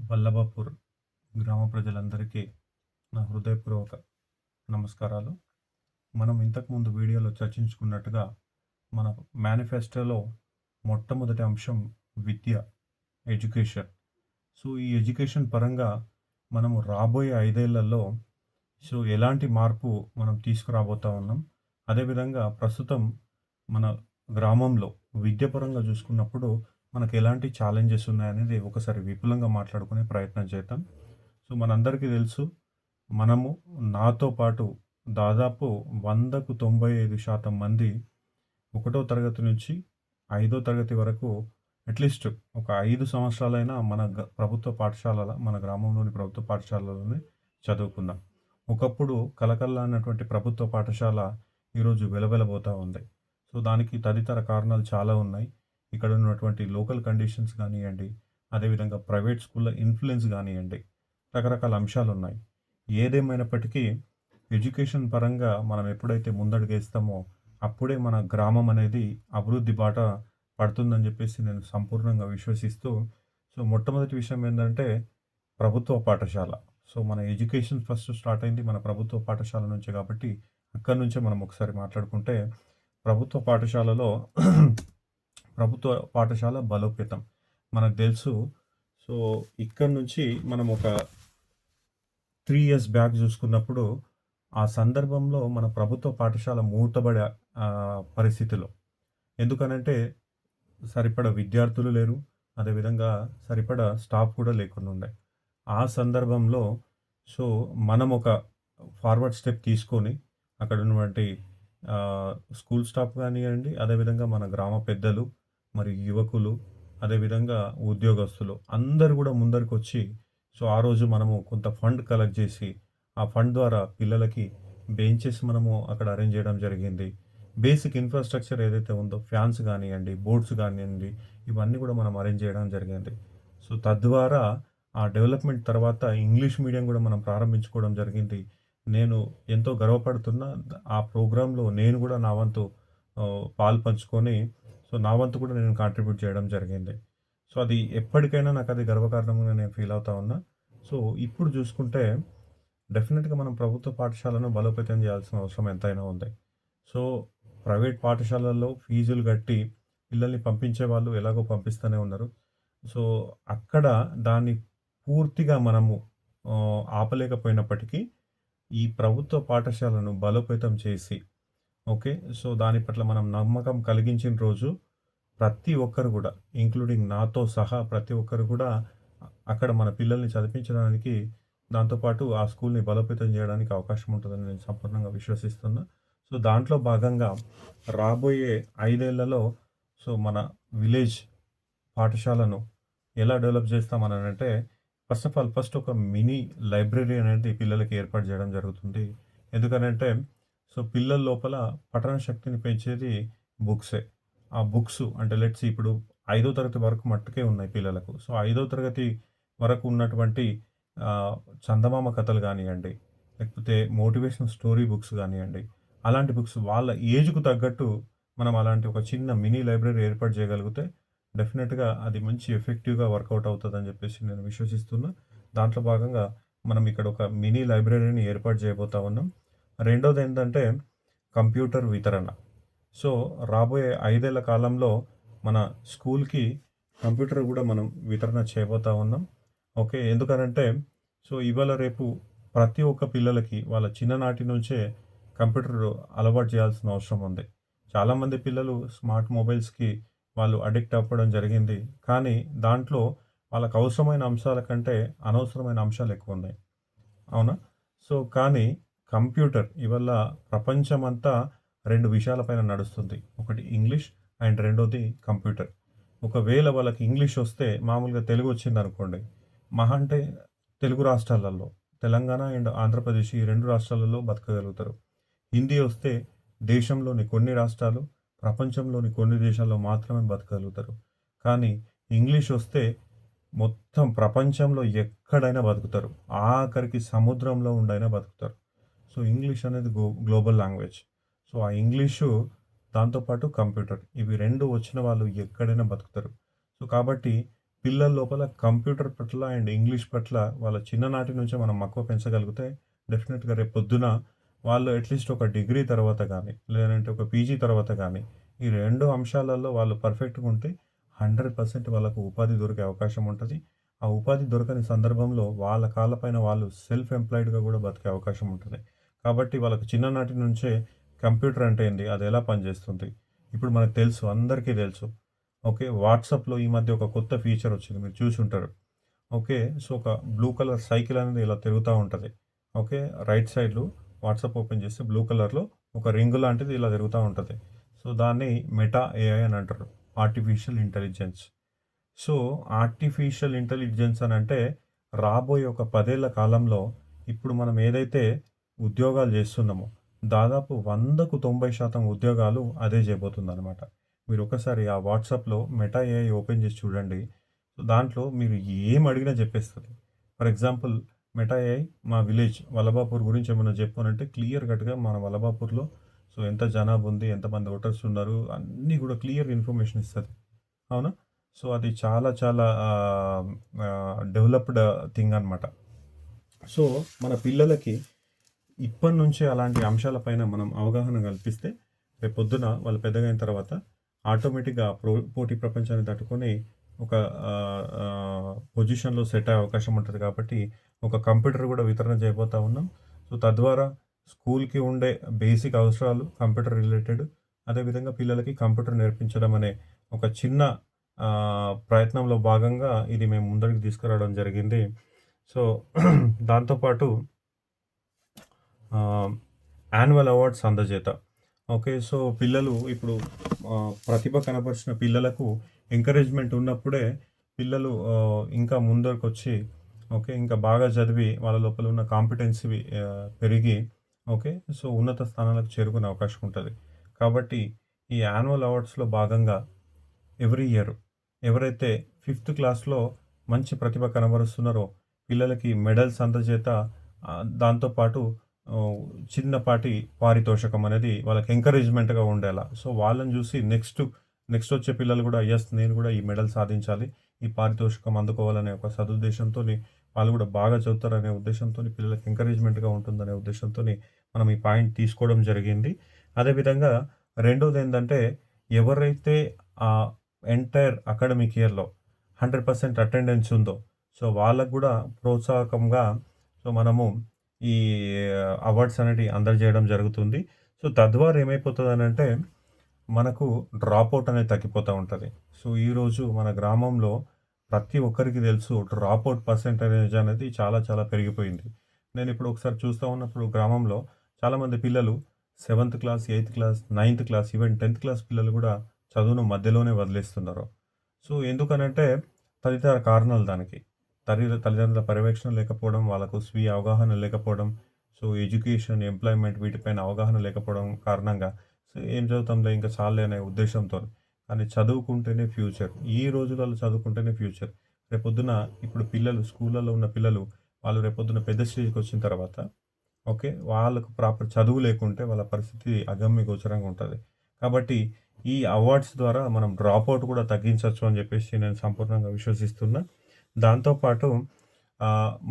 వల్లభపూర్ గ్రామ ప్రజలందరికీ నా హృదయపూర్వక నమస్కారాలు. మనం ఇంతకుముందు వీడియోలో చర్చించుకున్నట్టుగా మన మేనిఫెస్టోలో మొట్టమొదటి అంశం విద్య, ఎడ్యుకేషన్. సో, ఈ ఎడ్యుకేషన్ పరంగా మనము రాబోయే 5 ఏళ్లలో ఎలాంటి మార్పు మనం తీసుకురాబోతా ఉన్నాం. అదేవిధంగా ప్రస్తుతం మన గ్రామంలో విద్య పరంగా చూసుకున్నప్పుడు మనకు ఎలాంటి ఛాలెంజెస్ ఉన్నాయనేది ఒకసారి విపులంగా మాట్లాడుకునే ప్రయత్నం చేద్దాం. సో, మనందరికీ తెలుసు, మనము నాతో పాటు దాదాపు 100కు 95% మంది ఒకటో తరగతి నుంచి ఐదో తరగతి వరకు అట్‌లీస్ట్ ఒక 5 సంవత్సరాలైనా మన ప్రభుత్వ పాఠశాలల మన గ్రామంలోని ప్రభుత్వ పాఠశాలలోనే చదువుకున్నాం. ఒకప్పుడు కలకల్లాడినటువంటి ప్రభుత్వ పాఠశాల ఈరోజు వెలవెలబోతా ఉంది. సో, దానికి తదితర కారణాలు చాలా ఉన్నాయి. ఇక్కడ ఉన్నటువంటి లోకల్ కండిషన్స్ గానియ్యండి, అదేవిధంగా ప్రైవేట్ స్కూళ్ళ ఇన్‌ఫ్లూయెన్స్ గానియ్యండి, రకరకాల అంశాలున్నాయి. ఏదేమైనప్పటికీ ఎడ్యుకేషన్ పరంగా మనం ఎప్పుడైతే ముందడుగేస్తామో అప్పుడే మన గ్రామం అనేది అభివృద్ధి బాట పడుతుందని చెప్పేసి నేను సంపూర్ణంగా విశ్వసిస్తూ, సో, మొట్టమొదటి విషయం ఏందంటే ప్రభుత్వ పాఠశాల. సో, మన ఎడ్యుకేషన్ ఫస్ట్ స్టార్ట్ అయింది మన ప్రభుత్వ పాఠశాల నుంచే కాబట్టి అక్కడి నుంచే మనం ఒకసారి మాట్లాడుకుంటే ప్రభుత్వ పాఠశాలలో ప్రభుత్వ పాఠశాల బలోపేతం. మనకు తెలుసు. సో, ఇక్కడి నుంచి మనం ఒక 3 ఇయర్స్ బ్యాక్ చూసుకున్నప్పుడు ఆ సందర్భంలో మన ప్రభుత్వ పాఠశాల మూతబడే పరిస్థితిలో. ఎందుకనంటే సరిపడా విద్యార్థులు లేరు. అదేవిధంగా సరిపడా స్టాఫ్ కూడా లేకుండుండే. ఆ సందర్భంలో సో, మనం ఒక ఫార్వర్డ్ స్టెప్ తీసుకొని అక్కడున్నటువంటి స్కూల్ స్టాఫ్ గానియ్యండి, అదేవిధంగా మన గ్రామ పెద్దలు, మరియు యువకులు, అదేవిధంగా ఉద్యోగస్తులు అందరూ గూడా ముందరికొచ్చి, సో, ఆ రోజు మనము కొంత ఫండ్ కలెక్ట్ జేసి, ఆ ఫండ్ ద్వారా పిల్లలకి బెంచెస్ మనము అక్కడ అరేంజ్ జేయడం జరిగింది. బేసిక్ ఇన్‌ఫ్రాస్ట్రక్చర్ ఏదైతే ఉందో ఫ్యాన్స్ గానియ్యండి, బోర్డ్స్ గానియ్యండి, ఇవన్నీ గూడా మనం అరేంజ్ జేయడం జరిగింది. సో, తద్వారా ఆ డెవలప్‌మెంట్ తర్వాత ఇంగ్లీష్ మీడియం గూడా మనం ప్రారంభించుకోవడం జరిగింది. నేను ఎంతో గర్వపడుతున్నా. ఆ ప్రోగ్రామ్‌లో నేను గూడా నా వంతు పాలు పంచుకొని, సో, నా వంతు కూడా నేను కాంట్రిబ్యూట్ చేయడం జరిగింది. సో, అది ఎప్పటికైనా నాకది గర్వకారణంగా నేను ఫీల్ అవుతా ఉన్నా. సో, ఇప్పుడు చూసుకుంటే డెఫినిట్‌గా మనం ప్రభుత్వ పాఠశాలను బలోపేతం చేయాల్సిన అవసరం ఎంతైనా ఉంది. సో, ప్రైవేట్ పాఠశాలల్లో ఫీజులు కట్టి పిల్లల్ని పంపించే వాళ్ళు ఎలాగో పంపిస్తూనే ఉన్నారు. సో, అక్కడ దాన్ని పూర్తిగా మనము ఆపలేకపోయినప్పటికీ ఈ ప్రభుత్వ పాఠశాలను బలోపేతం చేసి, ఓకే. సో, దాని పట్ల మనం నమ్మకం కలిగించిన రోజు ప్రతి ఒక్కరు గూడా, ఇంక్లూడింగ్ నాతో సహా ప్రతి ఒక్కరు గూడా అక్కడ మన పిల్లల్ని చదివించడానికి, దాంతో పాటు ఆ స్కూల్‌ని బలోపేతం జేయడానికి అవకాశం ఉంటదని నేను సంపూర్ణంగా విశ్వసిస్తున్నా. సో, దాంట్లో భాగంగా రాబోయే 5 ఏళ్లలో సో, మన విలేజ్ పాఠశాలను ఎలా డెవలప్ చేస్తామనంటే, ఫస్ట్ ఒక మినీ లైబ్రరీ అనేది పిల్లలకి ఏర్పాటు చేయడం జరుగుతుంది. ఎందుకనంటే, సో, పిల్లల లోపల పఠన శక్తిని పెంచేది బుక్సే. ఆ బుక్స్ అంటే ఇప్పుడు ఐదో తరగతి వరకు మట్టుకే ఉన్నాయి పిల్లలకు. సో, ఐదో తరగతి వరకు ఉన్నటువంటి చందమామ కథలు గానియండి, లేకపోతే మోటివేషనల్ స్టోరీ బుక్స్ గానియండి, అలాంటి బుక్స్ వాళ్ళ ఏజ్‌కు తగ్గట్టు మనం అలాంటి ఒక చిన్న మినీ లైబ్రరీ ఏర్పాటు చేయగలిగితే డెఫినిట్‌గా అది మంచి ఎఫెక్టివ్‌గా వర్కౌట్ అవుతదని జెప్పేసి నేను విశ్వసిస్తున్నా. దాంట్లో భాగంగా మనం ఇక్కడ ఒక మినీ లైబ్రరీని ఏర్పాటు చేయబోతా ఉన్నాం. రెండోదేంటంటే కంప్యూటర్ వితరణ. సో, రాబోయే 5 ఏళ్ల కాలంలో మన స్కూల్‌కి కంప్యూటర్ గూడా మనం వితరణ చేయబోతా ఉన్నాం. ఓకే. ఎందుకనంటే సో, ఇవాళ రేపు ప్రతి ఒక్క పిల్లలకి వాళ్ళ చిన్ననాటి నుంచే కంప్యూటర్ అలవాటు చేయాల్సిన అవసరం ఉంది. చాలామంది పిల్లలు స్మార్ట్ మొబైల్స్‌కి వాళ్ళు అడిక్ట్ అవ్వడం జరిగింది. కానీ దాంట్లో వాళ్ళకి అవసరమైన అంశాల కంటే అనవసరమైన అంశాలు ఎక్కువున్నాయి. అవునా? సో, కానీ కంప్యూటర్ ఇవాళ ప్రపంచమంతా 2 విషయాల పైన నడుస్తుంది. ఒకటి ఇంగ్లీష్ అండ్ రెండోది కంప్యూటర్. ఒకవేళ వాళ్ళకి ఇంగ్లీష్ వస్తే మామూలుగా తెలుగొచ్చిందనుకోండి, మహా అంటే తెలుగు రాష్ట్రాలలో తెలంగాణ అండ్ ఆంధ్రప్రదేశ్ ఈ 2 రాష్ట్రాలలో బతకగలుగుతారు. హిందీ వస్తే దేశంలోని కొన్ని రాష్ట్రాలు, ప్రపంచంలోని కొన్ని దేశాల్లో మాత్రమే బతకగలుగుతారు. కానీ ఇంగ్లీష్ వస్తే మొత్తం ప్రపంచంలో ఎక్కడైనా బతుకుతారు. ఆఖరికి సముద్రంలో ఉండైనా బతుకుతారు. సో, ఇంగ్లీష్ అనేది గ్లోబల్ లాంగ్వేజ్. సో, ఆ ఇంగ్లీషు దాంతో పాటు కంప్యూటర్ ఇవి 2 వచ్చిన వాళ్ళు ఎక్కడైనా బతుకుతారు. సో, కాబట్టి పిల్లల లోపల కంప్యూటర్ పట్ల అండ్ ఇంగ్లీష్ పట్ల వాళ్ళ చిన్ననాటి నుంచే మనం మక్కువ పెంచగలిగితే డెఫినెట్‌గా రేపొద్దున వాళ్ళు అట్‌లీస్ట్ ఒక డిగ్రీ తర్వాత గానీ, లేదంటే ఒక పీజీ తర్వాత గానీ, ఈ 2 అంశాలలో వాళ్ళు పర్ఫెక్ట్‌గా ఉంటే 100% వాళ్ళకు ఉపాధి దొరికే అవకాశం ఉంటది. ఆ ఉపాధి దొరకని సందర్భంలో వాళ్ళ కాళ్ళ పైన వాళ్ళు సెల్ఫ్ ఎంప్లాయిడ్‌గా గూడా బతికే అవకాశం ఉంటది. కాబట్టి వాళ్ళకి చిన్ననాటి నుంచే కంప్యూటర్ అంటే ఏంది? అదెలా పనిజేస్తుంది? ఇప్పుడు మనకు తెలుసు, అందరికీ తెలుసు. ఓకే. వాట్సాప్‌లో ఈ మధ్య ఒక కొత్త ఫీచర్ వచ్చింది. మీరు చూసుంటారు. ఓకే. సో, ఒక బ్లూ కలర్ సైకిల్ అనేది ఇలా తిరుగుతా ఉంటది. ఓకే. రైట్ సైడ్‌లో వాట్సాప్ ఓపెన్ చేస్తే బ్లూ కలర్‌లో ఒక రింగ్ లాంటిది ఇలా తిరుగుతా ఉంటది. సో, దాన్ని మెటా ఏఐ అని అంటారు. Artificial intelligence. So, artificial intelligence అనంటే రాబోయే ఒక 10 ఏళ్ల కాలంలో ఇప్పుడు మనం ఏదైతే ఉద్యోగాలు చేస్తున్నామో దాదాపు 100కు 90% ఉద్యోగాలు అదే చేయబోతుందనమాట. మీరు ఒకసారి ఆ వాట్సాప్‌లో మెటా ఏఐ ఓపెన్ చేసి చూడండి. దాంట్లో మీరు ఏం అడిగినా చెప్పేస్తది. ఫర్ ఎగ్జాంపుల్ మెటా ఏఐ మా విలేజ్ వలభాపూర్ గురించి ఏమన్నా చెప్పు అనంటే క్లియర్ కట్‌గా మన వలభాపూర్‌లో సో ఎంత జనాభా ఉంది, ఎంతమంది ఓటర్స్ ఉన్నారు అన్నీ కూడా క్లియర్ ఇన్ఫర్మేషన్ ఇస్తది. అవునా? సో, అది చాలా చాలా డెవలప్‌డ్ థింగ్ అనమాట. సో, మన పిల్లలకి ఇప్పటినుంచే అలాంటి అంశాల పైన మనం అవగాహన కల్పిస్తే, రేపొద్దున వాళ్ళు పెద్దగయిన తర్వాత ఆటోమేటిక్‌గా పోటీ ప్రపంచాన్ని తట్టుకొని ఒక పొజిషన్‌లో సెట్ అయ్యే అవకాశం ఉంటది కాబట్టి, ఒక కంప్యూటర్ గూడా వితరణ చేయబోతా ఉన్నాం. సో, తద్వారా స్కూల్‌కి ఉండే బేసిక్ అవసరాలు కంప్యూటర్ రిలేటెడ్, అదేవిధంగా పిల్లలకి కంప్యూటర్ నేర్పించడం అనే ఒక చిన్న ప్రయత్నంలో భాగంగా ఇది మేము ముందడుగు తీసుకురావడం జరిగింది. సో, దాంతో పాటు యాన్యువల్ అవార్డ్స్ అందజేత. ఓకే. సో, పిల్లలు ఇప్పుడు ప్రతిభ కనబరిచిన పిల్లలకు ఎంకరేజ్‌మెంట్ ఉన్నప్పుడే పిల్లలు ఇంకా ముందరకొచ్చి ఓకే. ఇంకా బాగా చదివి వాళ్ళ లోపల ఉన్న కాంపిటెన్సీ పెరిగి ఓకే. సో, ఉన్నత స్థానాలకు చేరుకునే అవకాశం ఉంటది. కాబట్టి ఈ యాన్యువల్ అవార్డ్స్‌లో భాగంగా ఎవ్రీ ఇయర్ ఎవరైతే ఫిఫ్త్ క్లాస్‌లో మంచి ప్రతిభ కనబరుస్తున్నారో పిల్లలకి మెడల్స్ అందజేత దాంతో పాటు ఆహ్, చిన్నపాటి పారితోషకం అనేది వాళ్ళకి ఎంకరేజ్‌మెంట్‌గా ఉండేలా. సో, వాళ్ళని చూసి నెక్స్ట్ వచ్చే పిల్లలు కూడా యెస్! నేను కూడా ఈ మెడల్ సాధించాలి. ఈ పారితోషికం అందుకోవాలనే ఒక సదుద్దేశంతోని వాళ్ళు కూడా బాగా చదువుతారనే ఉద్దేశంతోని పిల్లలకి ఎంకరేజ్‌మెంట్‌గా ఉంటుందనే ఉద్దేశంతోని మనం ఈ పాయింట్ తీసుకోవడం జరిగింది. అదేవిధంగా రెండోదేందంటే ఎవరైతే ఆహ్, ఎంటైర్ అకాడమిక్ ఇయర్‌లో 100% అటెండెన్స్ ఉందో సో, వాళ్ళకి గూడా ప్రోత్సాహకంగా సో, మనము ఈ అవార్డ్స్ అనేటివి అందజేయడం జరుగుతుంది. సో, తద్వారా ఏమైపోతదనంటే మనకు డ్రాపౌట్ అనేది తగ్గిపోతా ఉంటది. సో, ఈరోజు మన గ్రామంలో ప్రతి ఒక్కరికి తెలుసు డ్రాపౌట్ పర్సెంటేజ్ అనేది చాలా చాలా పెరిగిపోయింది. నేనిప్పుడు ఒకసారి చూస్తా ఉన్నప్పుడు గ్రామంలో చాలామంది పిల్లలు seventh class, eighth class, ninth class, even 10థ్ క్లాస్ పిల్లలు గూడా చదువును మధ్యలోనే వదిలేస్తున్నారు. సో, ఎందుకనంటే తదితర కారణాలు దానికి. తల్లిదండ్రుల పర్యవేక్షణ లేకపోవడం, వాళ్ళకు స్వీయ అవగాహన లేకపోవడం, సో, ఎడ్యుకేషన్, ఎంప్లాయ్‌మెంట్ వీటిపైన అవగాహన లేకపోవడం కారణంగా సో, ఏం చదువుతాంలే ఇంకా చాలులే అనే ఉద్దేశంతోని. కానీ చదువుకుంటేనే ఫ్యూచర్. ఈ రోజులలో చదువుకుంటేనే ఫ్యూచర్. రేపొద్దున ఇప్పుడు పిల్లలు స్కూళ్ళలో ఉన్న పిల్లలు వాళ్ళు రేపొద్దున పెద్ద స్టేజ్‌కొచ్చిన తర్వాత ఓకే. వాళ్ళకు ప్రాపర్ చదువు లేకుంటే వాళ్ళ పరిస్థితి అగమ్య గోచరంగా ఉంటది. కాబట్టి ఈ అవార్డ్స్ ద్వారా మనం డ్రాపౌట్ కూడా తగ్గించొచ్చు అని జెప్పేసి నేను సంపూర్ణంగా విశ్వసిస్తున్నా. దాంతో పాటు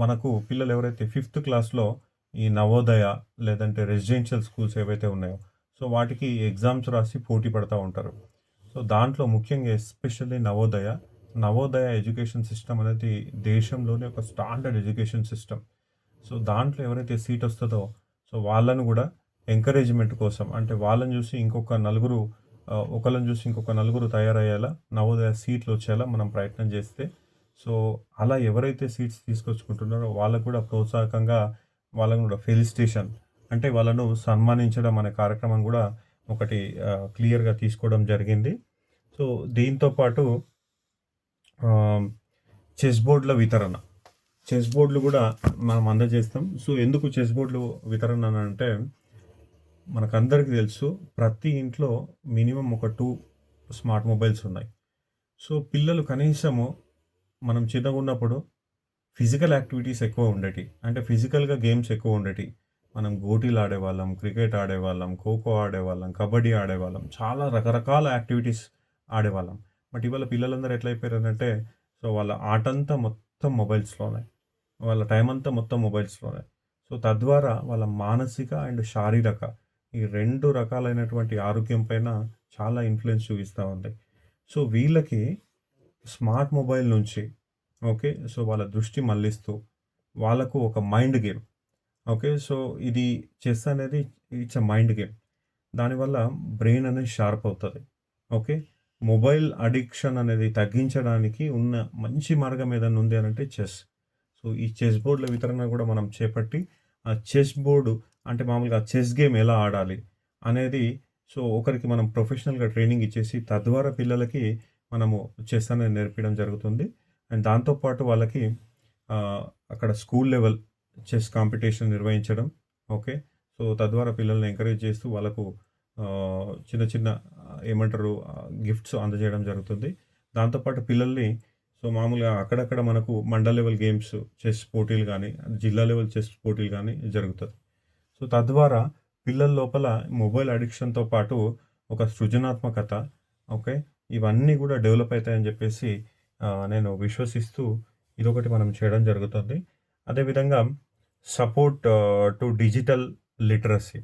మనకు పిల్లలు ఎవరైతే ఫిఫ్త్ క్లాస్‌లో ఈ నవోదయ లేదంటే రెసిడెన్షియల్ స్కూల్స్ ఏవైతే ఉన్నాయో, సో, వాటికి ఎగ్జామ్స్ రాసి పోటీ పడతా ఉంటారు. సో, దాంట్లో ముఖ్యంగా ఎస్పెషల్లీ నవోదయ ఎడ్యుకేషన్ సిస్టమ్ అనేది దేశంలోనే ఒక స్టాండర్డ్ ఎడ్యుకేషన్ సిస్టమ్. సో, దాంట్లో ఎవరైతే సీట్ వస్తదో, సో, వాళ్ళను గూడా ఎంకరేజ్‌మెంట్ కోసం అంటే వాళ్ళని జూసి ఇంకొక నలుగురు ఒకళ్ళని జూసి ఇంకొక నలుగురు తయారయ్యేలా నవోదయ సీట్‌లొచ్చేలా మనం ప్రయత్నం జేస్తే, సో, అలా ఎవరైతే సీట్స్ తీసుకొచ్చుకుంటున్నారో వాళ్ళకి గూడా ప్రోత్సాహకంగా వాళ్ళని గూడా ఫెలిసిటేషన్ అంటే వాళ్ళను సన్మానించడం అనే కార్యక్రమం గూడా ఒకటి క్లియర్‌గా తీసుకోవడం జరిగింది. సో, దీంతో పాటు ఆహ్, చెస్ బోర్డ్‌ల వితరణ. చెస్ బోర్డ్‌లు గూడా మనం అందజేస్తాం. సో, ఎందుకు చెస్ బోర్డ్‌లు వితరణ అనంటే, మనకందరికి తెలుసు ప్రతి ఇంట్లో మినిమమ్ ఒక 2 స్మార్ట్ మొబైల్స్ ఉన్నాయి. సో, పిల్లలు కనీసము మనం చిన్నగున్నప్పుడు ఫిజికల్ యాక్టివిటీస్ ఎక్కువ ఉండేటియి. అంటే ఫిజికల్‌గా గేమ్స్ ఎక్కువ ఉండేటియి. మనం గోటీలు ఆడేవాళ్ళం, క్రికెట్ ఆడేవాళ్ళం, ఖోఖో ఆడేవాళ్ళం, కబడ్డీ ఆడేవాళ్ళం. చాలా రకరకాల యాక్టివిటీస్ ఆడేవాళ్ళం. బట్ ఇవాళ పిల్లలందరూ ఎట్లయిపోయారనంటే, సో వాళ్ళ ఆటంతా మొత్తం మొబైల్స్‌లోనే. వాళ్ళ టైం అంతా మొత్తం మొబైల్స్‌లోనే. సో తద్వారా వాళ్ళ మానసిక అండ్ శారీరక ఈ 2 రకాలైనటువంటి ఆరోగ్యం పైన చాలా ఇన్‌ఫ్లూయెన్స్ చూపిస్తా ఉంది. సో వీళ్ళకి స్మార్ట్ మొబైల్ నుంచి ఓకే. సో వాళ్ళ దృష్టి మళ్లిస్తూ వాళ్ళకు ఒక మైండ్ గేమ్. ఓకే. సో ఇది చెస్ అనేది ఇట్స్ ఎ మైండ్ గేమ్. దానివల్ల బ్రెయిన్ అనేది షార్ప్ అవుతది. ఓకే. మొబైల్ అడిక్షన్ అనేది తగ్గించడానికి ఉన్న మంచి మార్గం ఏదైనా ఉంది అనంటే చెస్. సో, ఈ చెస్ బోర్డ్‌ల వితరణ గూడా మనం చేపట్టి, ఆ చెస్ బోర్డు అంటే మామూలుగా చెస్ గేమ్ ఎలా ఆడాలి అనేది సో, ఒకరికి మనం ప్రొఫెషనల్‌గా ట్రైనింగ్ ఇచ్చేసి, తద్వారా పిల్లలకి మనము చెస్ అనేది నేర్పియడం జరుగుతుంది. అండ్ దాంతో పాటు వాళ్ళకి అక్కడ స్కూల్ లెవెల్ చెస్ కాంపిటీషన్ నిర్వహించడం. ఓకే. సో, తద్వారా పిల్లల్ని ఎంకరేజ్ చేస్తూ వాళ్ళకు చిన్న చిన్న ఏమంటారు గిఫ్ట్స్ అందజేయడం జరుగుతుంది. దాంతో పాటు పిల్లల్ని సో, మామూలుగా అక్కడక్కడ మనకు మండల్ లెవెల్ గేమ్స్ చెస్ పోటీలు గానీ, జిల్లా లెవెల్ చెస్ పోటీలు గానీ జరుగుతది. సో, తద్వారా పిల్లల లోపల మొబైల్ అడిక్షన్‌తో పాటు ఒక సృజనాత్మకత ఓకే. ఇవన్నీ గూడా డెవలప్ అయితాయని జెప్పేసి నేను విశ్వసిస్తూ ఇదొకటి మనం చేయడం జరుగుతుంది. అదేవిధంగా support to digital literacy.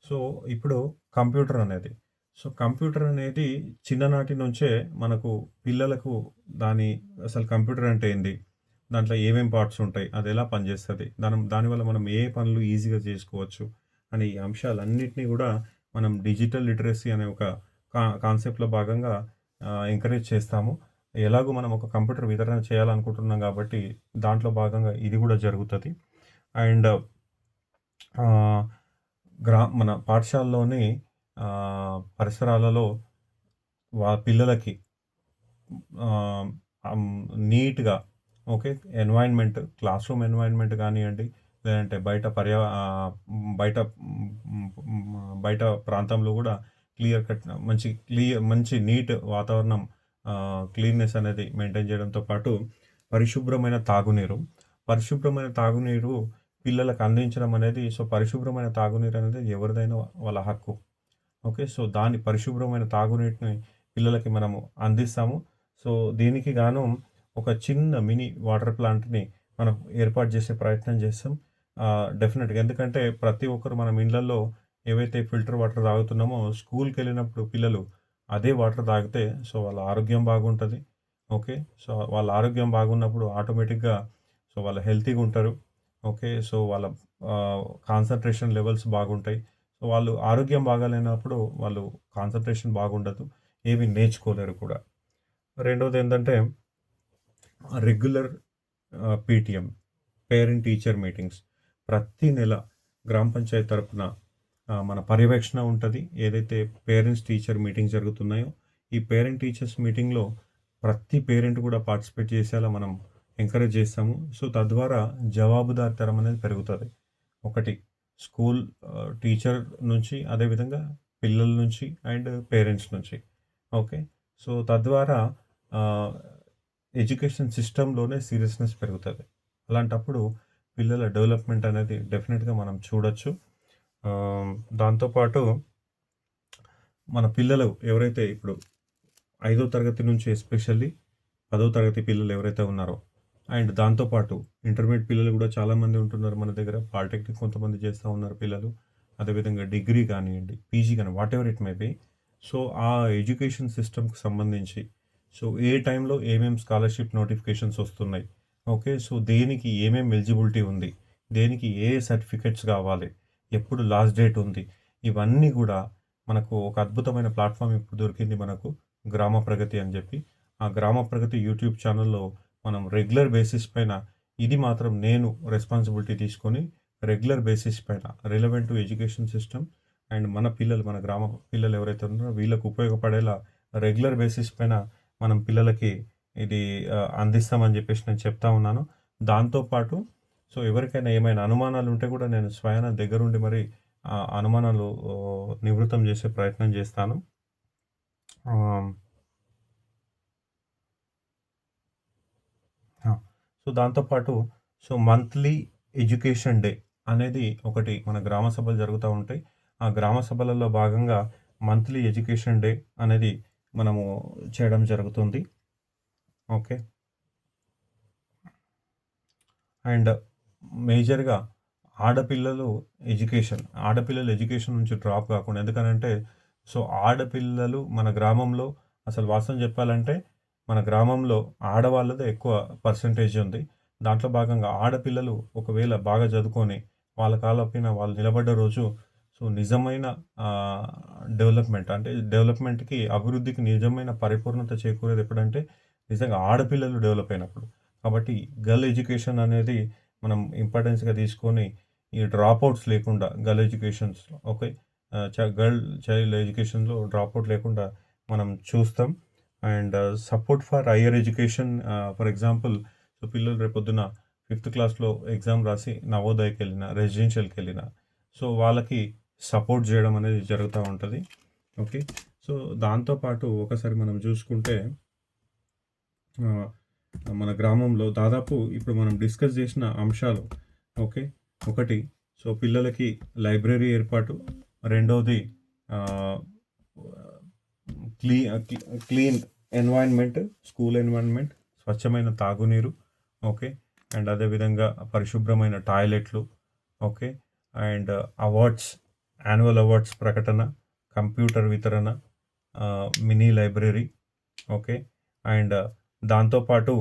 So, ఇప్పుడు కంప్యూటర్ అనేది. సో, కంప్యూటర్ అనేది చిన్ననాటి నుంచే మనకు పిల్లలకు దాని అసలు కంప్యూటర్ అంటే ఏంది? దాంట్లో ఏమేం పార్ట్స్ ఉంటాయి? అదెలా పనిచేస్తది? దానివల్ల మనం ఏ పనులు ఈజీగా చేసుకోవచ్చు? అనే ఈ అంశాలన్నిటిని గూడా మనం డిజిటల్ లిటరసీ అనే ఒక కాన్సెప్ట్‌లో భాగంగా ఎంకరేజ్ చేస్తాము. ఎలాగో మనం ఒక కంప్యూటర్ వితరణ చేయాలనుకుంటున్నాం గాబట్టి, దాంట్లో భాగంగా ఇది గూడా జరుగుతది. అండ్ ఆహ్, మన పాఠశాలలోని పరిసరాలలో పిల్లలకి ఆహ్, నీట్‌గా okay. Environment class room environment గానియండి, లేదంటే బయట బయట ప్రాంతంలో గూడా క్లియర్ కట్ మంచి నీట్ వాతావరణం క్లీన్‌నెస్ అనేది మెయింటైన్ చేయడంతో పాటు పరిశుభ్రమైన తాగునీరు. పరిశుభ్రమైన తాగునీరు పిల్లలకు అందించడం అనేది సో, పరిశుభ్రమైన తాగునీరు అనేది ఎవరిదైనా వాళ్ళ హక్కు. ఓకే. సో, దాని పరిశుభ్రమైన తాగునీటిని పిల్లలకి మనము అందిస్తాము. సో, దీనికి గాను ఒక చిన్న మినీ వాటర్ ప్లాంట్‌ని మనం ఏర్పాటు చేసే ప్రయత్నం చేస్తాం. డెఫినిట్‌గా ఎందుకంటే ప్రతి ఒక్కరు మనం ఇండ్లల్లో ఏవైతే ఫిల్టర్ వాటర్ తాగుతున్నామో స్కూల్‌కెళ్ళినప్పుడు పిల్లలు అదే వాటర్ తాగితే సో, వాళ్ళ ఆరోగ్యం బాగుంటది. ఓకే. సో, వాళ్ళ ఆరోగ్యం బాగున్నప్పుడు ఆటోమేటిక్‌గా సో, వాళ్ళు హెల్తీగుంటారు. ఓకే. సో, వాళ్ళ కాన్సంట్రేషన్ లెవెల్స్ బాగుంటాయి. సో, వాళ్ళు ఆరోగ్యం బాగాలేనప్పుడు వాళ్ళు కాన్సంట్రేషన్ బాగుండదు. ఏమి నేర్చుకోలేరు కూడా. రెండోదేంటంటే regular PTM parent teacher meetings ప్రతి నెల గ్రామ పంచాయతీ తరపున మన పర్యవేక్షణ ఉంటది. ఏదైతే పేరెంట్స్ టీచర్ మీటింగ్స్ జరుగుతున్నాయో, ఈ పేరెంట్ టీచర్స్ మీటింగ్‌లో ప్రతి పేరెంట్ కూడా పార్టిసిపేట్ చేసేలా మనం ఎంకరేజ్ చేస్తాము. సో, తద్వారా జవాబుదారీతనం అనేది పెరుగుతది. ఒకటి స్కూల్ టీచర్ నుంచి, అదేవిధంగా పిల్లల నుంచి అండ్ పేరెంట్స్ నుంచి. ఓకే. సో, తద్వారా ఆహ్, ఎడ్యుకేషన్ సిస్టమ్‌లోనే సీరియస్‌నెస్ పెరుగుతది. అలాంటప్పుడు పిల్లల డెవలప్‌మెంట్ అనేది డెఫినిట్‌గా మనం చూడొచ్చు. దాంతో పాటు మన పిల్లలు ఎవరైతే ఇప్పుడు 5వ తరగతి నుంచి ఎస్పెషల్లీ 10వ తరగతి పిల్లలు ఎవరైతే ఉన్నారో అండ్ దాంతో పాటు ఇంటర్మీడియేట్ పిల్లలు కూడా చాలామంది ఉంటున్నారు మన దగ్గర. పాలిటెక్నిక్ కొంతమంది చేస్తా ఉన్నారు పిల్లలు. అదేవిధంగా డిగ్రీ కానియండి, పీజీ గాని whatever it may be. So, ఆ ఎడ్యుకేషన్ సిస్టమ్‌కి సంబంధించి సో, ఏ టైంలో ఏమేం స్కాలర్‌షిప్ నోటిఫికేషన్స్ వస్తున్నాయి. ఓకే. సో, దేనికి ఏమేం ఎలిజిబిలిటీ ఉంది. దేనికి ఏ సర్టిఫికేట్స్ కావాలి. ఎప్పుడు లాస్ట్ డేట్ ఉంది. ఇవన్నీ గూడా మనకు ఒక అద్భుతమైన ప్లాట్‌ఫార్మ్ ఇప్పుడు దొరికింది మనకు. గ్రామ ప్రగతి అని జెప్పి. ఆ గ్రామ ప్రగతి యూట్యూబ్ ఛానెల్‌లో మనం రెగ్యులర్ బేసిస్ పైన ఇది మాత్రం నేను రెస్పాన్సిబిలిటీ తీసుకొని రెగ్యులర్ బేసిస్ పైన relevant to education system and మన పిల్లలు మన గ్రామ పిల్లలు ఎవరైతే ఉన్నారో వీళ్ళకు ఉపయోగపడేలా రెగ్యులర్ బేసిస్ పైన మనం పిల్లలకి ఇది అందిస్తామని చెప్పేసి నేను చెప్తా ఉన్నాను. దాంతో పాటు సో, ఎవరికైనా ఏమైనా అనుమానాలు ఉంటే కూడా నేను స్వయాన దగ్గరుండి మరి అనుమానాలు నివృత్తం చేసే ప్రయత్నం చేస్తాను. ఆహ్, ఆ! సో, దాంతో పాటు సో, మంత్లీ ఎడ్యుకేషన్ డే అనేది ఒకటి మన గ్రామ సభలు జరుగుతా ఉంటాయి. ఆ గ్రామ సభలలో భాగంగా మంత్లీ ఎడ్యుకేషన్ డే అనేది మనము చేయడం జరుగుతుంది. ఓకే. అండ్ మేజర్గా ఆడపిల్లలు ఎడ్యుకేషన్ నుంచి డ్రాప్ కాకుండా, ఎందుకనంటే సో ఆడపిల్లలు మన గ్రామంలో అసలు వాస్తవం చెప్పాలంటే మన గ్రామంలో ఆడవాళ్ళదే ఎక్కువ పర్సంటేజ్ ఉంది. దాంట్లో భాగంగా ఆడపిల్లలు ఒకవేళ బాగా చదువుకొని వాళ్ళ కాళ్ళపైన వాళ్ళు నిలబడ్డ రోజు సో నిజమైన డెవలప్మెంట్కి, అభివృద్ధికి నిజమైన పరిపూర్ణత చేకూరేది ఎప్పుడంటే నిజంగా ఆడపిల్లలు డెవలప్ అయినప్పుడు. కాబట్టి గర్ల్ ఎడ్యుకేషన్ అనేది మనం ఇంపార్టెన్స్గా తీసుకొని ఈ డ్రాప్ అవుట్స్ లేకుండా girl educations, okay, girl child ఎడ్యుకేషన్లో డ్రాప్ అవుట్ లేకుండా మనం చూస్తాం. And support for higher education, for example so పిల్లలు రేపొద్దున 5th క్లాస్లో ఎగ్జామ్ రాసి నవోదయకి వెళ్ళిన, రెసిడెన్షియల్కి వెళ్ళిన సో వాళ్ళకి సపోర్ట్ చేయడం అనేది జరుగుతూ ఉంటుంది. ఓకే, సో దాంతోపాటు ఒకసారి మనం చూసుకుంటే మన గ్రామంలో దాదాపు ఇప్పుడు మనం డిస్కస్ చేసిన అంశాలు, ఓకే, ఒకటి సో పిల్లలకి లైబ్రరీ ఏర్పాటు, రెండవది క్లీన్ ఎన్వైర్న్మెంట్, స్కూల్ ఎన్వైర్న్మెంట్, స్వచ్ఛమైన తాగునీరు, ఓకే, అండ్ అదేవిధంగా పరిశుభ్రమైన టాయిలెట్లు, ఓకే, అండ్ యాన్యువల్ అవార్డ్స్ ప్రకటన, కంప్యూటర్ వితరణ, మినీ లైబ్రరీ, ఓకే, అండ్ దాంతోపాటు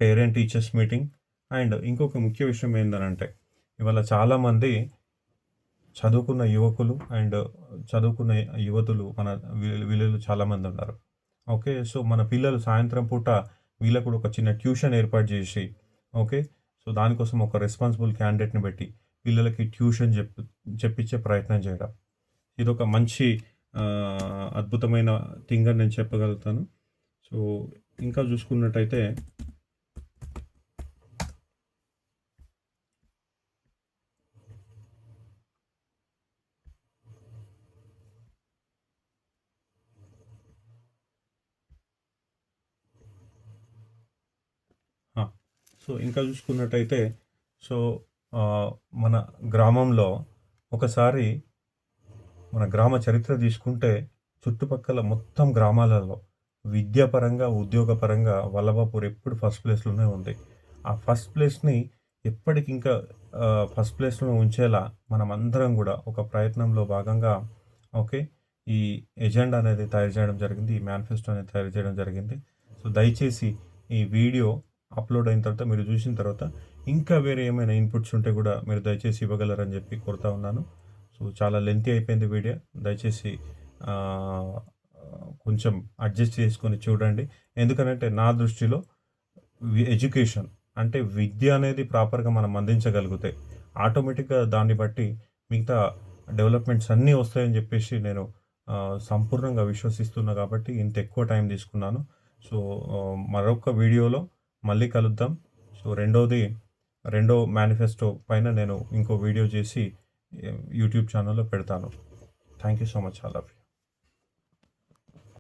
పేరెంట్ టీచర్స్ మీటింగ్. అండ్ ఇంకొక ముఖ్య విషయం ఏంటంటే ఇవాళ చాలామంది చదువుకున్న యువకులు అండ్ చదువుకున్న యువతులు మన వీళ్ళు చాలామంది ఉన్నారు. ఓకే, సో మన పిల్లలు సాయంత్రం పూట వీళ్ళకు కూడా ఒక చిన్న ట్యూషన్ ఏర్పాటు చేసి, ఓకే, సో దానికోసం ఒక రెస్పాన్సిబుల్ క్యాండిడేట్ని పెట్టి పిల్లలకి ట్యూషన్ చెప్పించే ప్రయత్నం చేయడం, ఇది ఒక మంచి అద్భుతమైన థింగ్ అని నేను చెప్పగలుగుతాను. సో ఇంకా చూసుకున్నట్టయితే సో మన గ్రామంలో ఒకసారి మన గ్రామ చరిత్ర తీసుకుంటే చుట్టుపక్కల మొత్తం గ్రామాలలో విద్యాపరంగా, ఉద్యోగపరంగా వల్లభాపూర్ ఎప్పుడు ఫస్ట్ ప్లేస్లోనే ఉంది. ఆ ఫస్ట్ ప్లేస్ని ఎప్పటికి ఇంకా ఫస్ట్ ప్లేస్లో ఉంచేలా మనం అందరం కూడా ఒక ప్రయత్నంలో భాగంగా, ఓకే, ఈ ఎజెండా అనేది తయారు చేయడం జరిగింది, ఈ మేనిఫెస్టో అనేది తయారు చేయడం జరిగింది. సో దయచేసి ఈ వీడియో అప్లోడ్ అయిన తర్వాత మీరు చూసిన తర్వాత ఇంకా వేరే ఏమైనా ఇన్పుట్స్ ఉంటే కూడా మీరు దయచేసి ఇవ్వగలరని చెప్పి కోరుతా ఉన్నాను. సో చాలా లెంతీ అయిపోయింది వీడియో, దయచేసి కొంచెం అడ్జస్ట్ చేసుకొని చూడండి. ఎందుకనంటే నా దృష్టిలో ఎడ్యుకేషన్ అంటే విద్య అనేది ప్రాపర్గా మనం అందించగలిగితే ఆటోమేటిక్గా దాన్ని బట్టి మిగతా డెవలప్మెంట్స్ అన్నీ వస్తాయని చెప్పేసి నేను సంపూర్ణంగా విశ్వసిస్తున్నా. కాబట్టి ఇంత ఎక్కువ టైం తీసుకున్నాను. సో మరొక వీడియోలో మళ్ళీ కలుద్దాం. సో రెండో మేనిఫెస్టో పైన నేను ఇంకో వీడియో చేసి యూట్యూబ్ ఛానల్లో పెడతాను. Thank you so much, all of you.